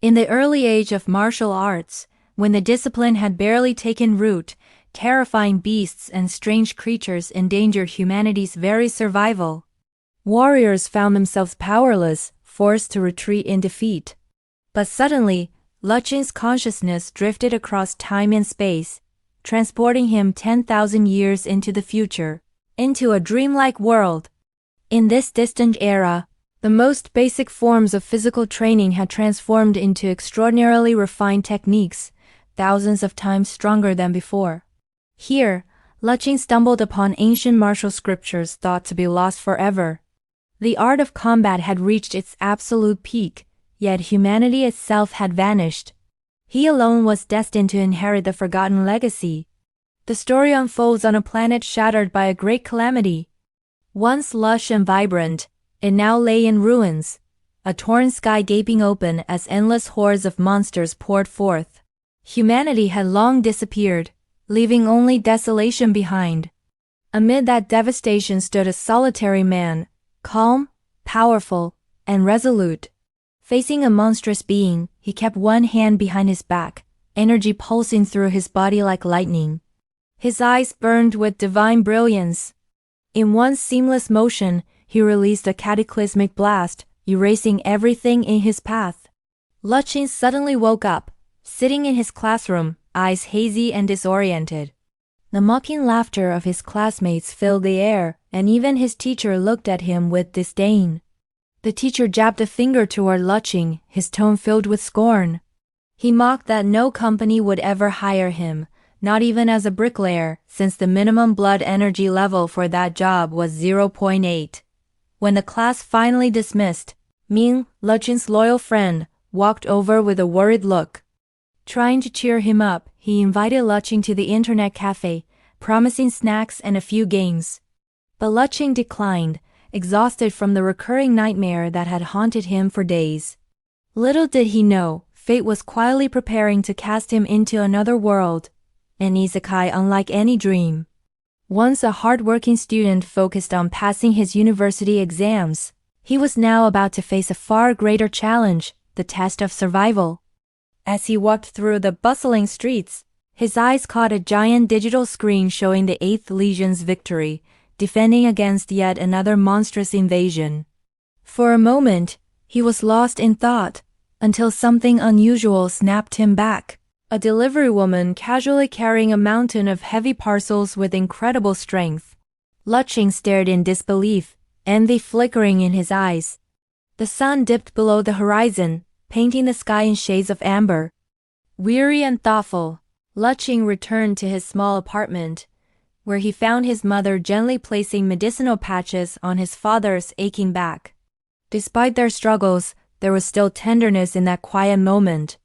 In the early age of martial arts, when the discipline had barely taken root, terrifying beasts and strange creatures endangered humanity's very survival. Warriors found themselves powerless, forced to retreat in defeat. But suddenly, Luchin's consciousness drifted across time and space, transporting him 10,000 years into the future, into a dreamlike world. In this distant era, the most basic forms of physical training had transformed into extraordinarily refined techniques, thousands of times stronger than before. Here, Luchin stumbled upon ancient martial scriptures thought to be lost forever. The art of combat had reached its absolute peak, yet humanity itself had vanished. He alone was destined to inherit the forgotten legacy. The story unfolds on a planet shattered by a great calamity. Once lush and vibrant, it now lay in ruins, a torn sky gaping open as endless hordes of monsters poured forth. Humanity had long disappeared, leaving only desolation behind. Amid that devastation stood a solitary man, calm, powerful, and resolute. Facing a monstrous being, he kept one hand behind his back, energy pulsing through his body like lightning. His eyes burned with divine brilliance. In one seamless motion, he released a cataclysmic blast, erasing everything in his path. Luchin suddenly woke up, sitting in his classroom, eyes hazy and disoriented. The mocking laughter of his classmates filled the air, and even his teacher looked at him with disdain. The teacher jabbed a finger toward Luchin, his tone filled with scorn. He mocked that no company would ever hire him, not even as a bricklayer, since the minimum blood energy level for that job was 0.8. When the class finally dismissed, Ming, Luchin's loyal friend, walked over with a worried look. Trying to cheer him up, he invited Luchin to the internet cafe, promising snacks and a few games. But Luchin declined, exhausted from the recurring nightmare that had haunted him for days. Little did he know, fate was quietly preparing to cast him into another world, an isekai unlike any dream. Once a hard-working student focused on passing his university exams, he was now about to face a far greater challenge, the test of survival. As he walked through the bustling streets, his eyes caught a giant digital screen showing the 8th Legion's victory, defending against yet another monstrous invasion. For a moment, he was lost in thought, until something unusual snapped him back. A delivery woman casually carrying a mountain of heavy parcels with incredible strength. Luchin stared in disbelief, envy flickering in his eyes. The sun dipped below the horizon, painting the sky in shades of amber. Weary and thoughtful, Luchin returned to his small apartment, where he found his mother gently placing medicinal patches on his father's aching back. Despite their struggles, there was still tenderness in that quiet moment.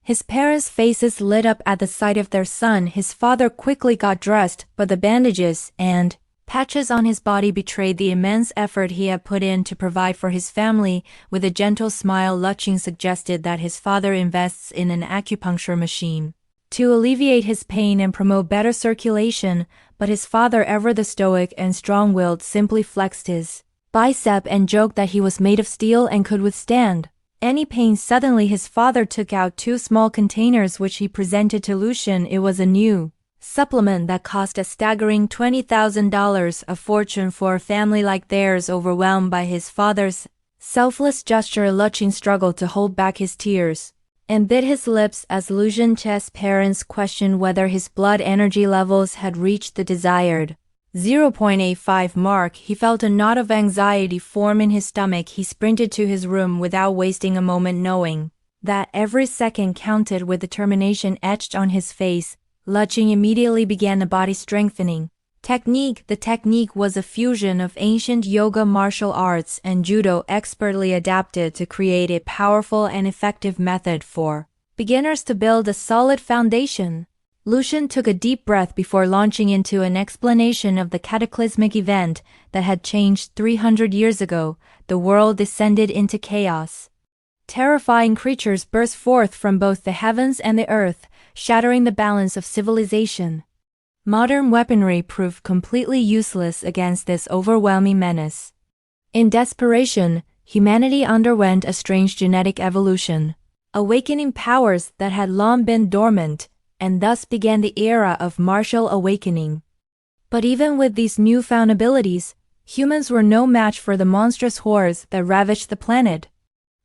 His parents' faces lit up at the sight of their son. His father quickly got dressed, but the bandages and patches on his body betrayed the immense effort he had put in to provide for his family. With a gentle smile, Luchin suggested that his father invests in an acupuncture machine to alleviate his pain and promote better circulation, but his father, ever the stoic and strong-willed, simply flexed his bicep and joked that he was made of steel and could withstand any pain. Suddenly his father took out 2 small containers which he presented to Luchin. It was a new supplement that cost a staggering $20,000, a fortune for a family like theirs. Overwhelmed by his father's selfless gesture, Luchin struggled to hold back his tears and bit his lips as Luchin's parents questioned whether his blood energy levels had reached the desired 0.85 mark. He felt a knot of anxiety form in his stomach. He sprinted to his room without wasting a moment, knowing that every second counted. With determination etched on his face, Luchin immediately began a body strengthening technique. The technique was a fusion of ancient yoga, martial arts, and judo, expertly adapted to create a powerful and effective method for beginners to build a solid foundation. Luchin took a deep breath before launching into an explanation of the cataclysmic event that had changed 300 years ago. The world descended into chaos. Terrifying creatures burst forth from both the heavens and the earth, shattering the balance of civilization. Modern weaponry proved completely useless against this overwhelming menace. In desperation, humanity underwent a strange genetic evolution. awakening powers that had long been dormant, and thus began the era of martial awakening. But even with these newfound abilities, humans were no match for the monstrous horrors that ravaged the planet.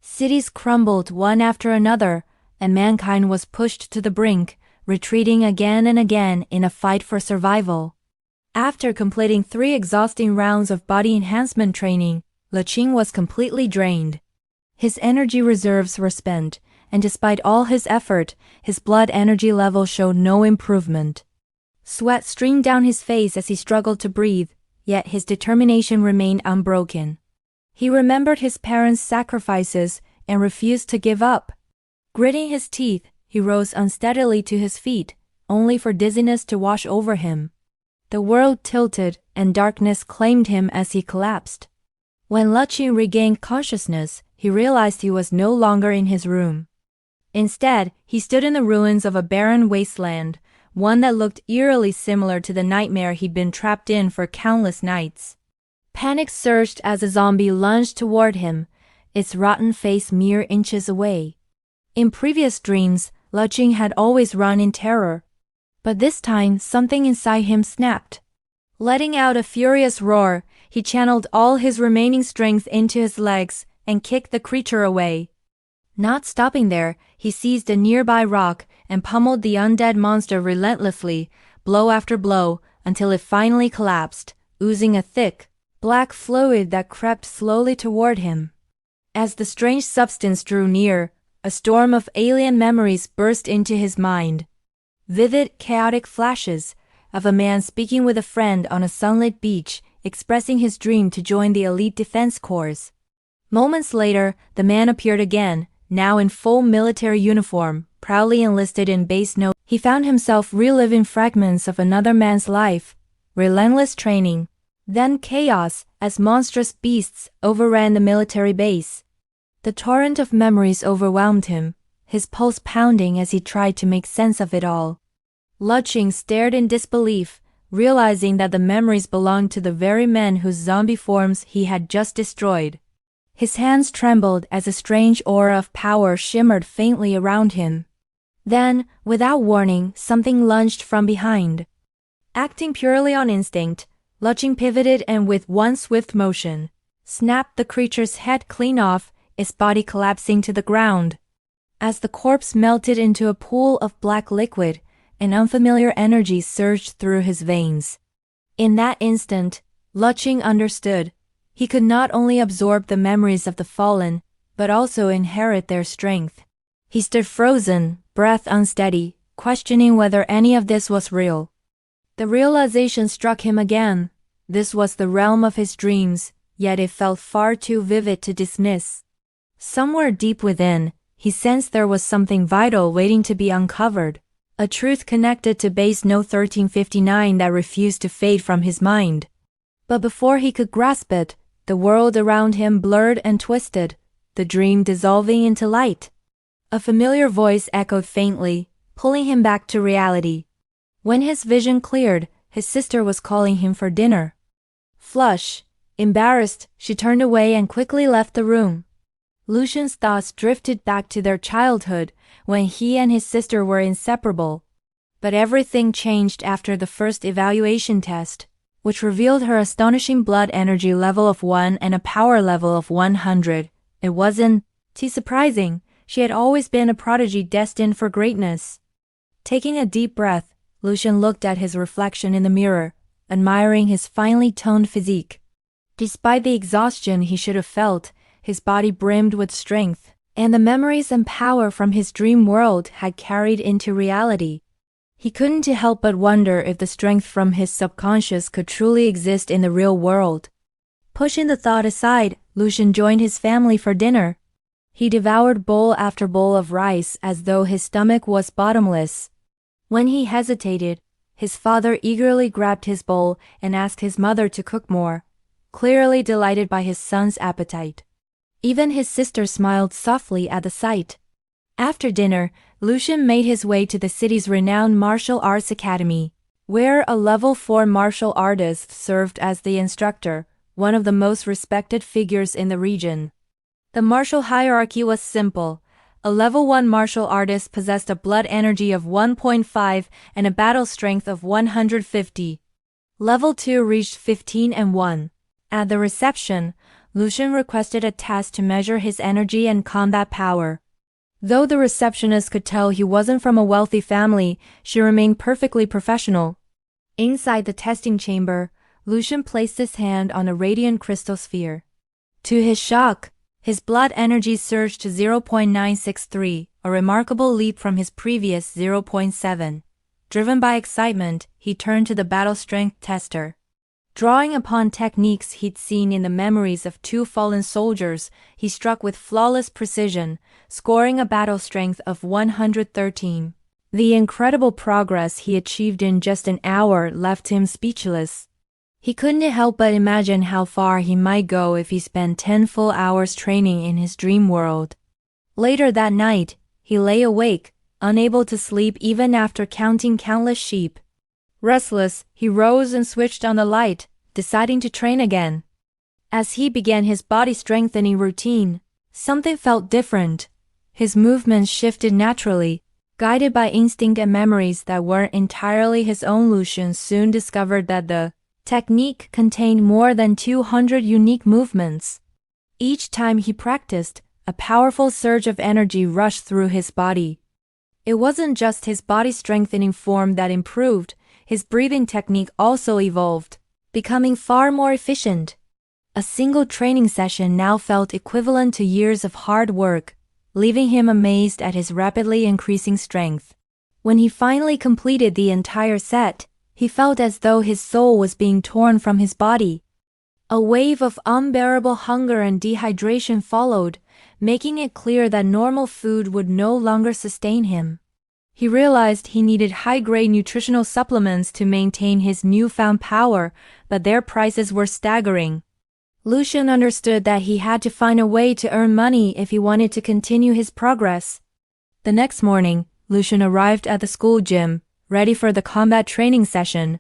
Cities crumbled one after another, and mankind was pushed to the brink, retreating again and again in a fight for survival. After completing 3 exhausting rounds of body enhancement training, Leching was completely drained. His energy reserves were spent, and despite all his effort, his blood energy level showed no improvement. Sweat streamed down his face as he struggled to breathe, yet his determination remained unbroken. He remembered his parents' sacrifices and refused to give up. Gritting his teeth, he rose unsteadily to his feet, only for dizziness to wash over him. The world tilted, and darkness claimed him as he collapsed. When Leching regained consciousness, he realized he was no longer in his room. Instead, he stood in the ruins of a barren wasteland, one that looked eerily similar to the nightmare he'd been trapped in for countless nights. Panic surged as a zombie lunged toward him, its rotten face mere inches away. In previous dreams, Leching had always run in terror. But this time, something inside him snapped. Letting out a furious roar, he channeled all his remaining strength into his legs and kicked the creature away. Not stopping there, he seized a nearby rock and pummeled the undead monster relentlessly, blow after blow, until it finally collapsed, oozing a thick, black fluid that crept slowly toward him. As the strange substance drew near, a storm of alien memories burst into his mind. Vivid, chaotic flashes of a man speaking with a friend on a sunlit beach, expressing his dream to join the elite defense corps. Moments later, the man appeared again, now in full military uniform, proudly enlisted in base note. He found himself reliving fragments of another man's life, relentless training, then chaos as monstrous beasts overran the military base. The torrent of memories overwhelmed him, his pulse pounding as he tried to make sense of it all. Leching stared in disbelief, realizing that the memories belonged to the very men whose zombie forms he had just destroyed. His hands trembled as a strange aura of power shimmered faintly around him. Then, without warning, something lunged from behind. Acting purely on instinct, Leching pivoted and with one swift motion, snapped the creature's head clean off, its body collapsing to the ground. As the corpse melted into a pool of black liquid, an unfamiliar energy surged through his veins. In that instant, Leching understood. He could not only absorb the memories of the fallen, but also inherit their strength. He stood frozen, breath unsteady, questioning whether any of this was real. The realization struck him again. This was the realm of his dreams, yet it felt far too vivid to dismiss. Somewhere deep within, he sensed there was something vital waiting to be uncovered, a truth connected to base note 1359 that refused to fade from his mind. But before he could grasp it, the world around him blurred and twisted, the dream dissolving into light. A familiar voice echoed faintly, pulling him back to reality. When his vision cleared, his sister was calling him for dinner. Embarrassed, she turned away and quickly left the room. Lucian's thoughts drifted back to their childhood, when he and his sister were inseparable. But everything changed after the first evaluation test, which revealed her astonishing blood energy level of 1 and a power level of 100. It wasn't too surprising. She had always been a prodigy destined for greatness. Taking a deep breath, Lucian looked at his reflection in the mirror, admiring his finely toned physique. Despite the exhaustion he should have felt, his body brimmed with strength, and the memories and power from his dream world had carried into reality. He couldn't help but wonder if the strength from his subconscious could truly exist in the real world. Pushing the thought aside, Lucian joined his family for dinner. He devoured bowl after bowl of rice as though his stomach was bottomless. When he hesitated, his father eagerly grabbed his bowl and asked his mother to cook more, clearly delighted by his son's appetite. Even his sister smiled softly at the sight. After dinner, Lucian made his way to the city's renowned martial arts academy, where a level 4 martial artist served as the instructor, one of the most respected figures in the region. The martial hierarchy was simple: A level 1 martial artist possessed a blood energy of 1.5 and a battle strength of 150. Level 2 reached 15 and 1. At the reception, Lucian requested a test to measure his energy and combat power. Though the receptionist could tell he wasn't from a wealthy family, she remained perfectly professional. Inside the testing chamber, Lucian placed his hand on a radiant crystal sphere. To his shock, his blood energy surged to 0.963, a remarkable leap from his previous 0.7. Driven by excitement, he turned to the battle strength tester. Drawing upon techniques he'd seen in the memories of 2 fallen soldiers, he struck with flawless precision, scoring a battle strength of 113. The incredible progress he achieved in just an hour left him speechless. He couldn't help but imagine how far he might go if he spent 10 full hours training in his dream world. Later that night, he lay awake, unable to sleep even after counting countless sheep. Restless, he rose and switched on the light, deciding to train again. As he began his body strengthening routine, something felt different. His movements shifted naturally, guided by instinct and memories that weren't entirely his own. Lucian soon discovered that the technique contained more than 200 unique movements. Each time he practiced, a powerful surge of energy rushed through his body. It wasn't just his body strengthening form that improved, his breathing technique also evolved, becoming far more efficient. A single training session now felt equivalent to years of hard work, leaving him amazed at his rapidly increasing strength. When he finally completed the entire set, he felt as though his soul was being torn from his body. A wave of unbearable hunger and dehydration followed, making it clear that normal food would no longer sustain him. He realized he needed high-grade nutritional supplements to maintain his newfound power, but their prices were staggering. Lucian understood that he had to find a way to earn money if he wanted to continue his progress. The next morning, Lucian arrived at the school gym, ready for the combat training session.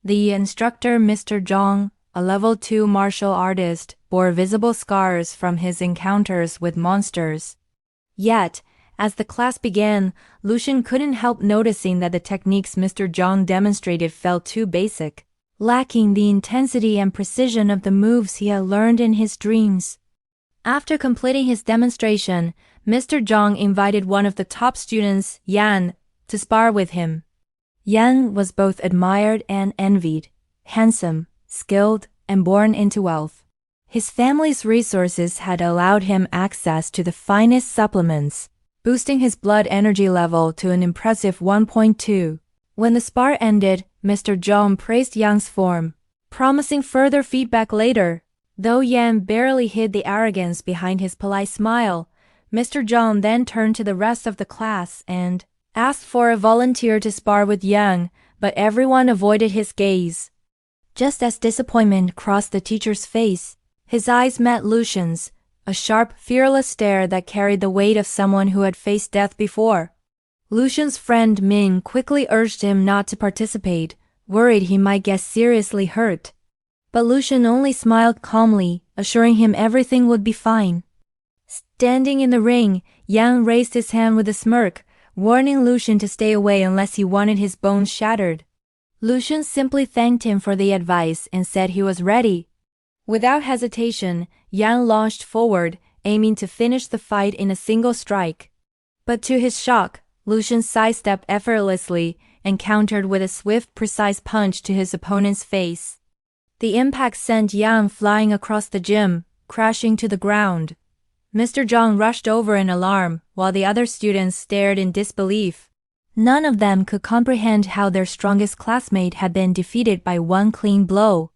The instructor, Mr. Zhang, a level 2 martial artist, bore visible scars from his encounters with monsters. Yet, as the class began, Lucian couldn't help noticing that the techniques Mr. Zhang demonstrated felt too basic, lacking the intensity and precision of the moves he had learned in his dreams. After completing his demonstration, Mr. Zhang invited one of the top students, Yan, to spar with him. Yan was both admired and envied, handsome, skilled, and born into wealth. His family's resources had allowed him access to the finest supplements, boosting his blood energy level to an impressive 1.2. When the spar ended, Mr. Zhang praised Yan's form, promising further feedback later. Though Yan barely hid the arrogance behind his polite smile, Mr. Zhang then turned to the rest of the class and asked for a volunteer to spar with Yang, but everyone avoided his gaze. Just as disappointment crossed the teacher's face, his eyes met Lucian's, a sharp, fearless stare that carried the weight of someone who had faced death before. Lucian's friend Min quickly urged him not to participate, worried he might get seriously hurt. But Lucian only smiled calmly, assuring him everything would be fine. Standing in the ring, Yang raised his hand with a smirk, warning Lucian to stay away unless he wanted his bones shattered. Lucian simply thanked him for the advice and said he was ready. Without hesitation, Yang launched forward, aiming to finish the fight in a single strike. But to his shock, Lucian sidestepped effortlessly and countered with a swift, precise punch to his opponent's face. The impact sent Yang flying across the gym, crashing to the ground. Mr. Zhang rushed over in alarm, while the other students stared in disbelief. None of them could comprehend how their strongest classmate had been defeated by one clean blow.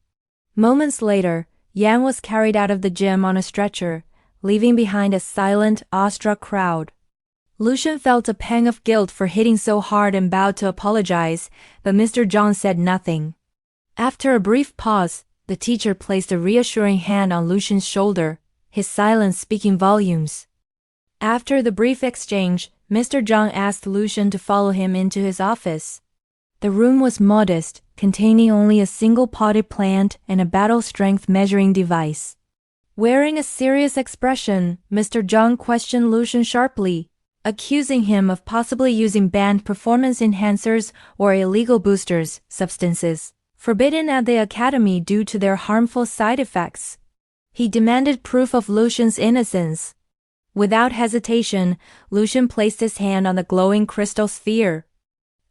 Moments later, Yang was carried out of the gym on a stretcher, leaving behind a silent, awestruck crowd. Lucian felt a pang of guilt for hitting so hard and bowed to apologize, but Mr. Zhang said nothing. After a brief pause, the teacher placed a reassuring hand on Lucian's shoulder, his silence speaking volumes. After the brief exchange, Mr. Zhang asked Lucian to follow him into his office. The room was modest, containing only a single potted plant and a battle strength measuring device. Wearing a serious expression, Mr. Zhang questioned Lucian sharply. accusing him of possibly using banned performance enhancers or illegal boosters, substances forbidden at the academy due to their harmful side effects. He demanded proof of Lucian's innocence. Without hesitation, Lucian placed his hand on the glowing crystal sphere.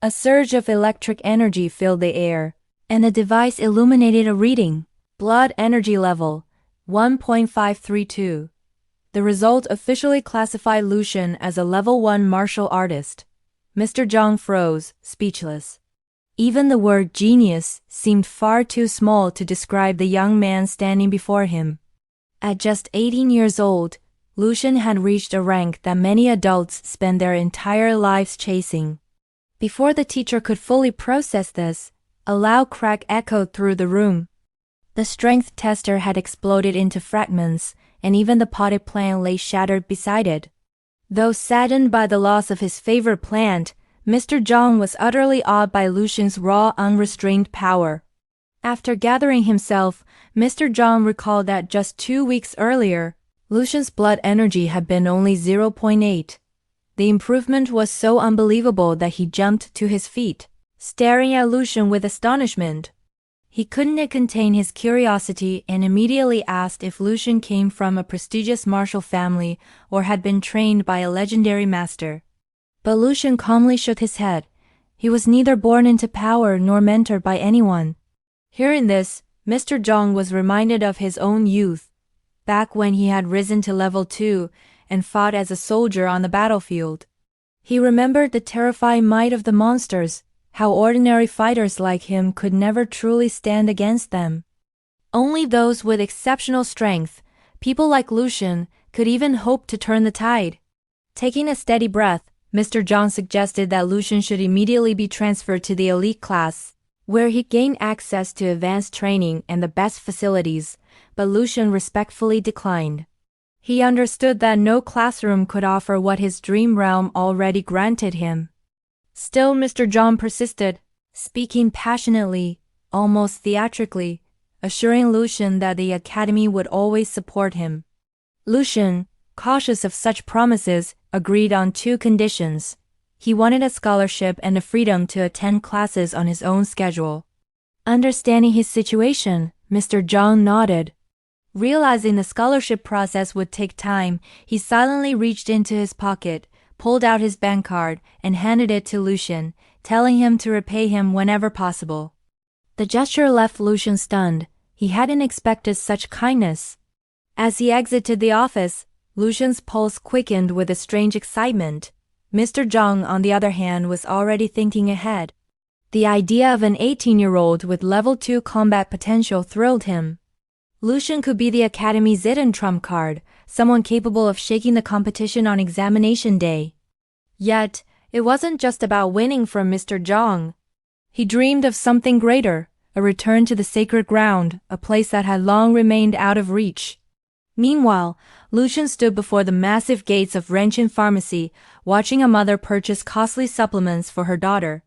A surge of electric energy filled the air, and the device illuminated a reading: blood energy level 1.532. The result officially classified Lucian as a level 1 martial artist. Mr. Zhang froze, speechless. Even the word genius seemed far too small to describe the young man standing before him. At just 18 years old, Lucian had reached a rank that many adults spend their entire lives chasing. Before the teacher could fully process this, a loud crack echoed through the room. The strength tester had exploded into fragments, and even the potted plant lay shattered beside it. Though saddened by the loss of his favorite plant, Mr. Zhang was utterly awed by Lucian's raw, unrestrained power. After gathering himself, Mr. Zhang recalled that just 2 weeks earlier, Lucian's blood energy had been only 0.8. The improvement was so unbelievable that he jumped to his feet, staring at Lucian with astonishment. He couldn't contain his curiosity and immediately asked if Lucian came from a prestigious martial family or had been trained by a legendary master. But Lucian calmly shook his head. He was neither born into power nor mentored by anyone. Hearing this, Mr. Zhang was reminded of his own youth, back when he had risen to level 2 and fought as a soldier on the battlefield. He remembered the terrifying might of the monsters, how ordinary fighters like him could never truly stand against them. Only those with exceptional strength, people like Lucian, could even hope to turn the tide. Taking a steady breath, Mr. Zhang suggested that Lucian should immediately be transferred to the elite class, where he'd gain access to advanced training and the best facilities, but Lucian respectfully declined. He understood that no classroom could offer what his dream realm already granted him. Still, Mr. Zhang persisted, speaking passionately, almost theatrically, assuring Lucian that the academy would always support him. Lucian, cautious of such promises, agreed on 2 conditions. He wanted a scholarship and the freedom to attend classes on his own schedule. Understanding his situation, Mr. Zhang nodded. Realizing the scholarship process would take time, he silently reached into his pocket, pulled out his bank card, and handed it to Lucian, telling him to repay him whenever possible. The gesture left Lucian stunned. He hadn't expected such kindness. As he exited the office, Lucian's pulse quickened with a strange excitement. Mr. Zhang, on the other hand, was already thinking ahead. The idea of an 18-year-old with level 2 combat potential thrilled him. Lucian could be the academy's hidden trump card, someone capable of shaking the competition on examination day. Yet, it wasn't just about winning from Mr. Zhang. He dreamed of something greater, a return to the sacred ground, a place that had long remained out of reach. Meanwhile, Lucian stood before the massive gates of Rein Pharmacy, watching a mother purchase costly supplements for her daughter.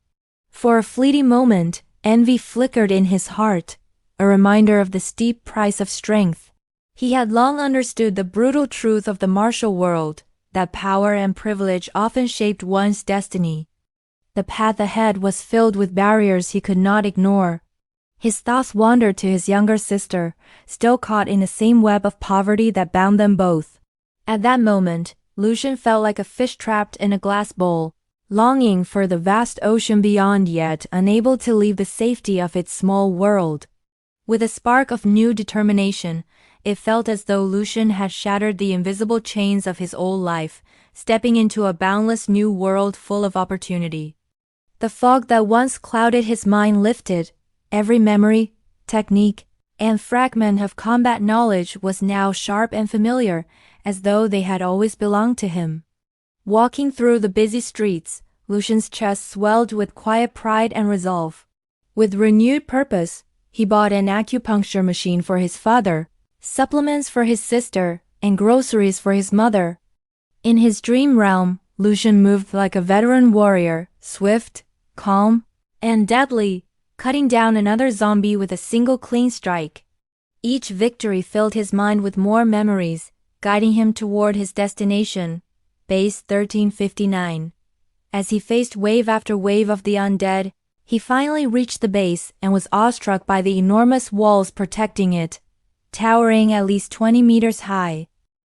For a fleeting moment, envy flickered in his heart, a reminder of the steep price of strength. He had long understood the brutal truth of the martial world, that power and privilege often shaped one's destiny. The path ahead was filled with barriers he could not ignore. His thoughts wandered to his younger sister, still caught in the same web of poverty that bound them both. At that moment, Lucian felt like a fish trapped in a glass bowl, longing for the vast ocean beyond yet unable to leave the safety of its small world. With a spark of new determination, it felt as though Lucian had shattered the invisible chains of his old life, stepping into a boundless new world full of opportunity. The fog that once clouded his mind lifted. Every memory, technique, and fragment of combat knowledge was now sharp and familiar, as though they had always belonged to him. Walking through the busy streets, Lucian's chest swelled with quiet pride and resolve. With renewed purpose, he bought an acupuncture machine for his father, supplements for his sister, and groceries for his mother. In his dream realm, Lucian moved like a veteran warrior, swift, calm, and deadly, cutting down another zombie with a single clean strike. Each victory filled his mind with more memories, guiding him toward his destination, Base 1359. As he faced wave after wave of the undead, he finally reached the base and was awestruck by the enormous walls protecting it, towering at least 20 meters high.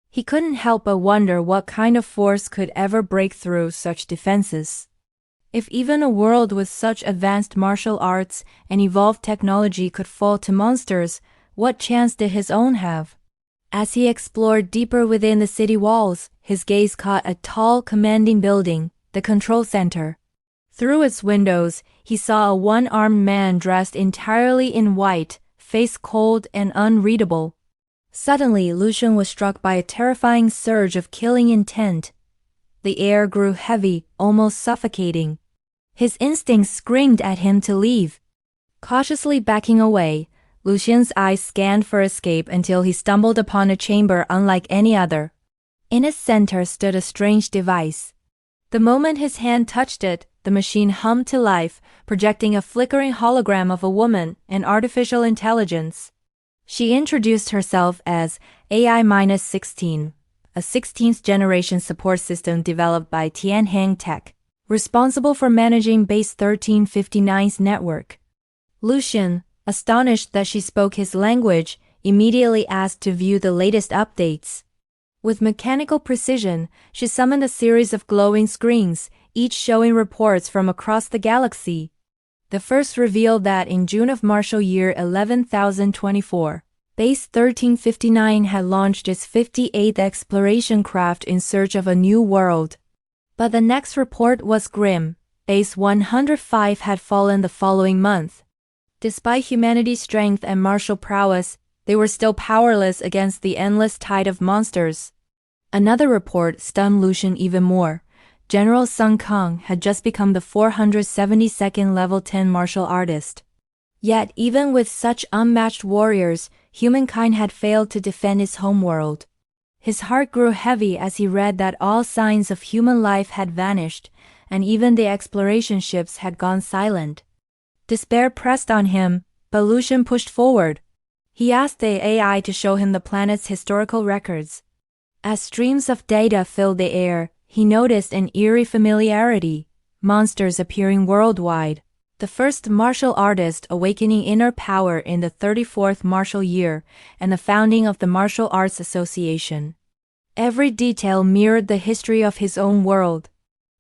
He couldn't help but wonder what kind of force could ever break through such defenses. If even a world with such advanced martial arts and evolved technology could fall to monsters, what chance did his own have? As he explored deeper within the city walls, his gaze caught a tall, commanding building, the control center. Through its windows, he saw a one-armed man dressed entirely in white, face cold and unreadable. Suddenly, Lucian was struck by a terrifying surge of killing intent. The air grew heavy, almost suffocating. His instincts screamed at him to leave. Cautiously backing away, Lucian's eyes scanned for escape until he stumbled upon a chamber unlike any other. In its center stood a strange device. The moment his hand touched it, the machine hummed to life, projecting a flickering hologram of a woman, an artificial intelligence. She introduced herself as AI-16, a 16th generation support system developed by Tianheng Tech, responsible for managing Base 1359's network. Lucian, astonished that she spoke his language, immediately asked to view the latest updates. With mechanical precision, she summoned a series of glowing screens, each showing reports from across the galaxy. The first revealed that in June of martial year 11,024, Base 1359 had launched its 58th exploration craft in search of a new world. But the next report was grim. Base 105 had fallen the following month. Despite humanity's strength and martial prowess, they were still powerless against the endless tide of monsters. Another report stunned Lucian even more. General Sun Kang had just become the 472nd level 10 martial artist. Yet even with such unmatched warriors, humankind had failed to defend its homeworld. His heart grew heavy as he read that all signs of human life had vanished, and even the exploration ships had gone silent. Despair pressed on him, but Lucian pushed forward. He asked the AI to show him the planet's historical records. As streams of data filled the air, he noticed an eerie familiarity, monsters appearing worldwide. The first martial artist awakening inner power in the 34th martial year, and the founding of the Martial Arts Association. Every detail mirrored the history of his own world.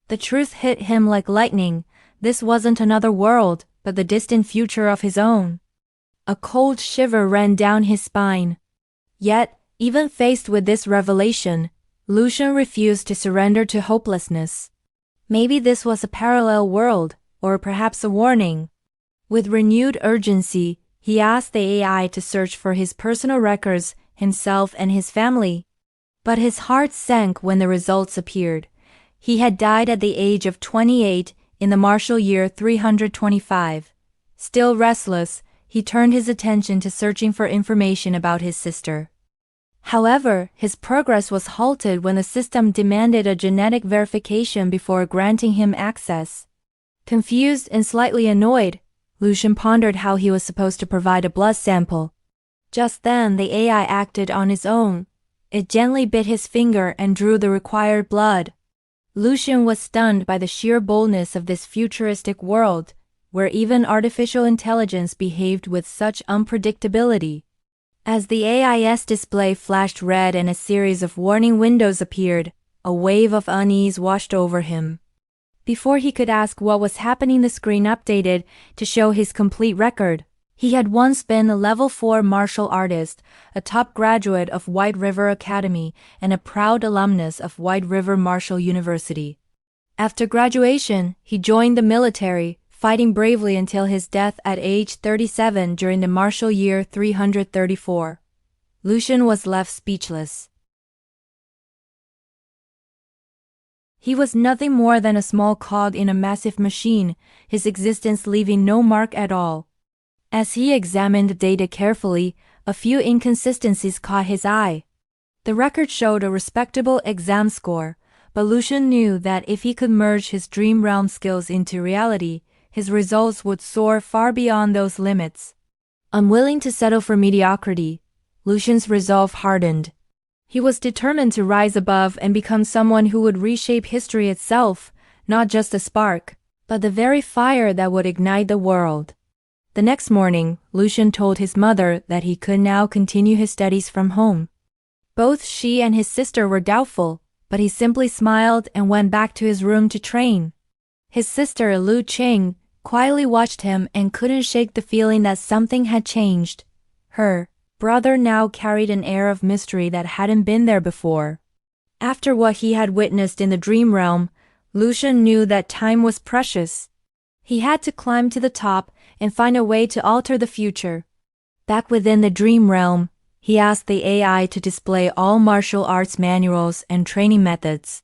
The truth hit him like lightning. This wasn't another world, but the distant future of his own. A cold shiver ran down his spine. Yet, even faced with this revelation, Lucian refused to surrender to hopelessness. Maybe this was a parallel world, or perhaps a warning. With renewed urgency, he asked the AI to search for his personal records, himself and his family. But his heart sank when the results appeared. He had died at the age of 28 in the martial year 325. Still restless, he turned his attention to searching for information about his sister. However, his progress was halted when the system demanded a genetic verification before granting him access. Confused and slightly annoyed, Lucian pondered how he was supposed to provide a blood sample. Just then, the AI acted on its own. It gently bit his finger and drew the required blood. Lucian was stunned by the sheer boldness of this futuristic world, where even artificial intelligence behaved with such unpredictability. As the AIS display flashed red and a series of warning windows appeared, a wave of unease washed over him. Before he could ask what was happening, the screen updated to show his complete record. He had once been a level 4 martial artist, a top graduate of White River Academy, and a proud alumnus of White River Martial University. After graduation, he joined the military, fighting bravely until his death at age 37 during the martial year 334. Lucian was left speechless. He was nothing more than a small cog in a massive machine, his existence leaving no mark at all. As he examined the data carefully, a few inconsistencies caught his eye. The record showed a respectable exam score, but Lucian knew that if he could merge his dream realm skills into reality, his results would soar far beyond those limits. Unwilling to settle for mediocrity, Lucian's resolve hardened. He was determined to rise above and become someone who would reshape history itself, not just a spark, but the very fire that would ignite the world. The next morning, Lucian told his mother that he could now continue his studies from home. Both she and his sister were doubtful, but he simply smiled and went back to his room to train. His sister, Lu Qing, quietly watched him and couldn't shake the feeling that something had changed. Her brother now carried an air of mystery that hadn't been there before. After what he had witnessed in the dream realm, Lucian knew that time was precious. He had to climb to the top and find a way to alter the future. Back within the dream realm, he asked the AI to display all martial arts manuals and training methods.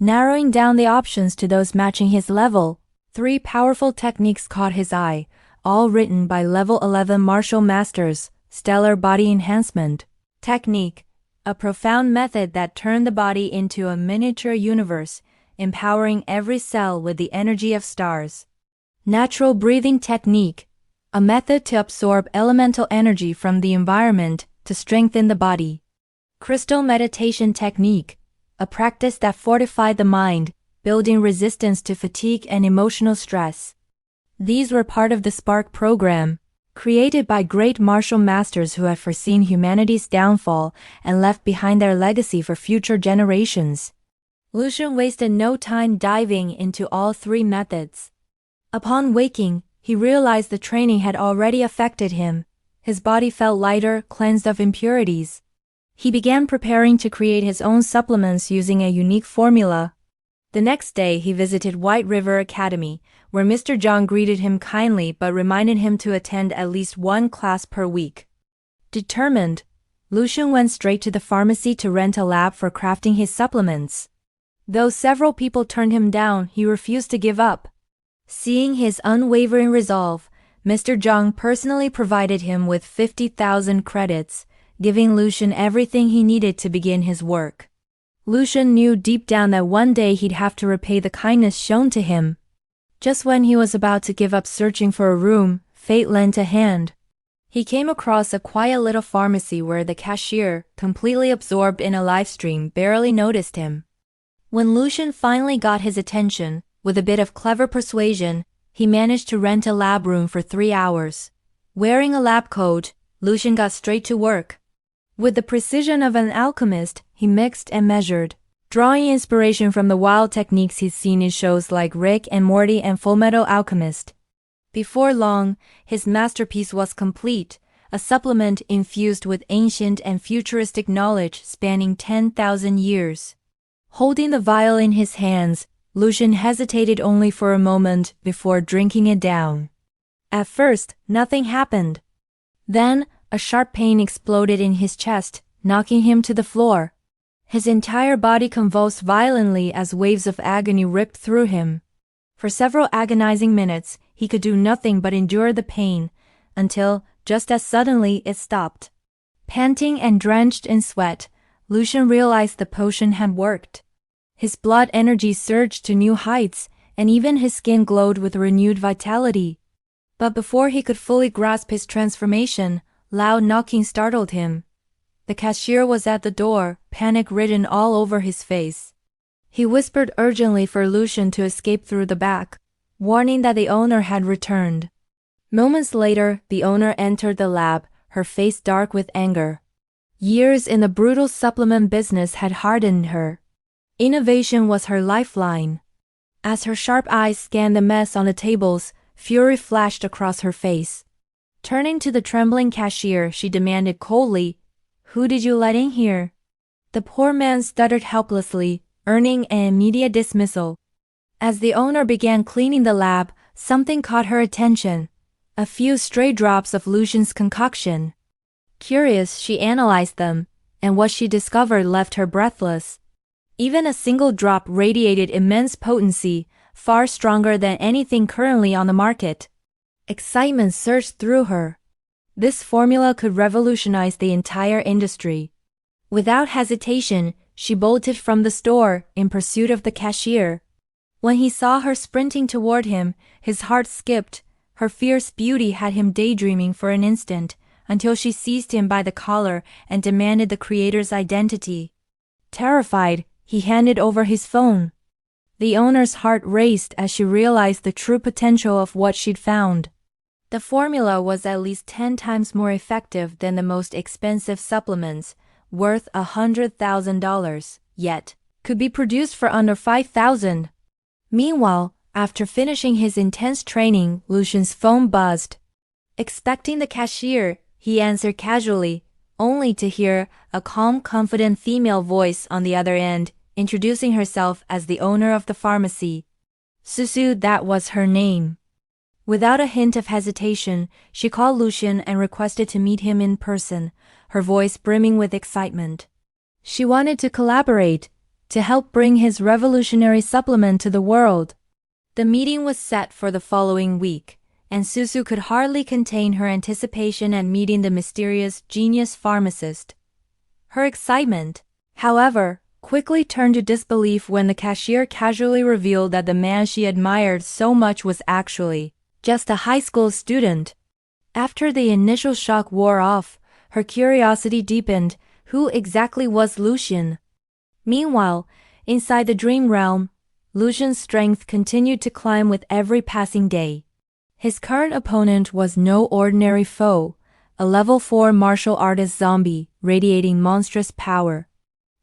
Narrowing down the options to those matching his level, 3 powerful techniques caught his eye, all written by level 11 martial masters. Stellar Body Enhancement Technique, a profound method that turned the body into a miniature universe, empowering every cell with the energy of stars. Natural Breathing Technique, a method to absorb elemental energy from the environment to strengthen the body. Crystal Meditation Technique, a practice that fortified the mind, building resistance to fatigue and emotional stress. These were part of the Spark program, created by great martial masters who had foreseen humanity's downfall and left behind their legacy for future generations. Lucian wasted no time diving into all 3 methods. Upon waking, he realized the training had already affected him. His body felt lighter, cleansed of impurities. He began preparing to create his own supplements using a unique formula. The next day, he visited White River Academy, where Mr. Zhang greeted him kindly but reminded him to attend at least 1 class per week. Determined, Lucian went straight to the pharmacy to rent a lab for crafting his supplements. Though several people turned him down, he refused to give up. Seeing his unwavering resolve, Mr. Zhang personally provided him with 50,000 credits, giving Lucian everything he needed to begin his work. Lucian knew deep down that one day he'd have to repay the kindness shown to him. Just when he was about to give up searching for a room, fate lent a hand. He came across a quiet little pharmacy where the cashier, completely absorbed in a live stream, barely noticed him. When Lucian finally got his attention, with a bit of clever persuasion, he managed to rent a lab room for 3 hours. Wearing a lab coat, Lucian got straight to work. With the precision of an alchemist, he mixed and measured, drawing inspiration from the wild techniques he'd seen in shows like Rick and Morty and Fullmetal Alchemist. Before long, his masterpiece was complete, a supplement infused with ancient and futuristic knowledge spanning 10,000 years. Holding the vial in his hands, Lucian hesitated only for a moment before drinking it down. At first, nothing happened. Then, a sharp pain exploded in his chest, knocking him to the floor. His entire body convulsed violently as waves of agony ripped through him. For several agonizing minutes, he could do nothing but endure the pain, until, just as suddenly, it stopped. Panting and drenched in sweat, Lucian realized the potion had worked. His blood energy surged to new heights, and even his skin glowed with renewed vitality. But before he could fully grasp his transformation, loud knocking startled him. The cashier was at the door, panic written all over his face. He whispered urgently for Lucian to escape through the back, warning that the owner had returned. Moments later, the owner entered the lab, her face dark with anger. Years in the brutal supplement business had hardened her. Innovation was her lifeline. As her sharp eyes scanned the mess on the tables, fury flashed across her face. Turning to the trembling cashier, she demanded coldly, "Who did you let in here?" The poor man stuttered helplessly, earning an immediate dismissal. As the owner began cleaning the lab, something caught her attention. A few stray drops of Lucian's concoction. Curious, she analyzed them, and what she discovered left her breathless. Even a single drop radiated immense potency, far stronger than anything currently on the market. Excitement surged through her. This formula could revolutionize the entire industry. Without hesitation, she bolted from the store in pursuit of the cashier. When he saw her sprinting toward him, his heart skipped. Her fierce beauty had him daydreaming for an instant, until she seized him by the collar and demanded the creator's identity. Terrified, he handed over his phone. The owner's heart raced as she realized the true potential of what she'd found. The formula was at least 10 times more effective than the most expensive supplements, worth $100,000, yet could be produced for under $5,000. Meanwhile, after finishing his intense training, Lucian's phone buzzed. Expecting the cashier, he answered casually, only to hear a calm, confident female voice on the other end, introducing herself as the owner of the pharmacy. Susu, that was her name. Without a hint of hesitation, she called Lucian and requested to meet him in person, her voice brimming with excitement. She wanted to collaborate, to help bring his revolutionary supplement to the world. The meeting was set for the following week, and Susu could hardly contain her anticipation at meeting the mysterious genius pharmacist. Her excitement, however, quickly turned to disbelief when the cashier casually revealed that the man she admired so much was actually just a high school student. After the initial shock wore off, her curiosity deepened. Who exactly was Lucian? Meanwhile, inside the dream realm, Lucian's strength continued to climb with every passing day. His current opponent was no ordinary foe, a level 4 martial artist zombie, radiating monstrous power.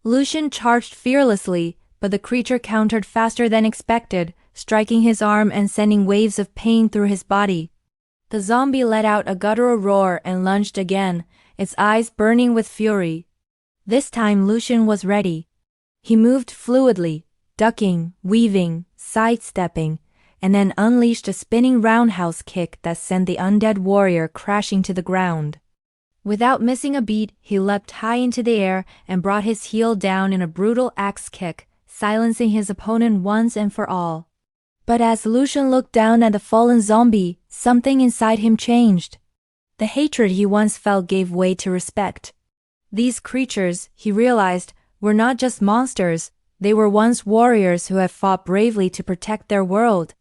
Lucian charged fearlessly, but the creature countered faster than expected, striking his arm and sending waves of pain through his body. The zombie let out a guttural roar and lunged again, its eyes burning with fury. This time Lucian was ready. He moved fluidly, ducking, weaving, sidestepping, and then unleashed a spinning roundhouse kick that sent the undead warrior crashing to the ground. Without missing a beat, he leapt high into the air and brought his heel down in a brutal axe kick, silencing his opponent once and for all. But as Lucian looked down at the fallen zombie, something inside him changed. The hatred he once felt gave way to respect. These creatures, he realized, were not just monsters, they were once warriors who had fought bravely to protect their world.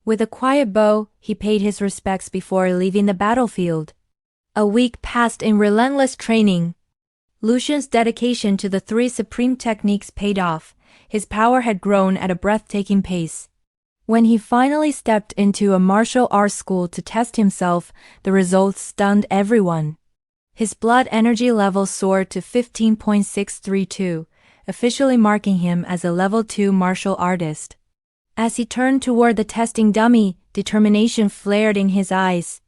With a quiet bow, he paid his respects before leaving the battlefield. A week passed in relentless training. Lucian's dedication to the 3 supreme techniques paid off. His power had grown at a breathtaking pace. When he finally stepped into a martial arts school to test himself, the results stunned everyone. His blood energy level soared to 15.632, officially marking him as a level 2 martial artist. As he turned toward the testing dummy, determination flared in his eyes.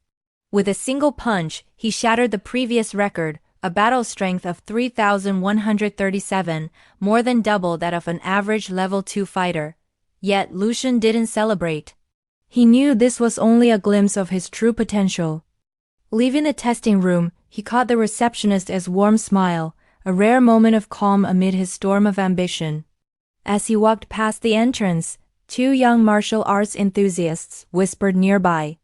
With a single punch, he shattered the previous record, a battle strength of 3,137, more than double that of an average level 2 fighter. Yet Lucian didn't celebrate. He knew this was only a glimpse of his true potential. Leaving the testing room, he caught the receptionist's warm smile, a rare moment of calm amid his storm of ambition. As he walked past the entrance, 2 young martial arts enthusiasts whispered nearby.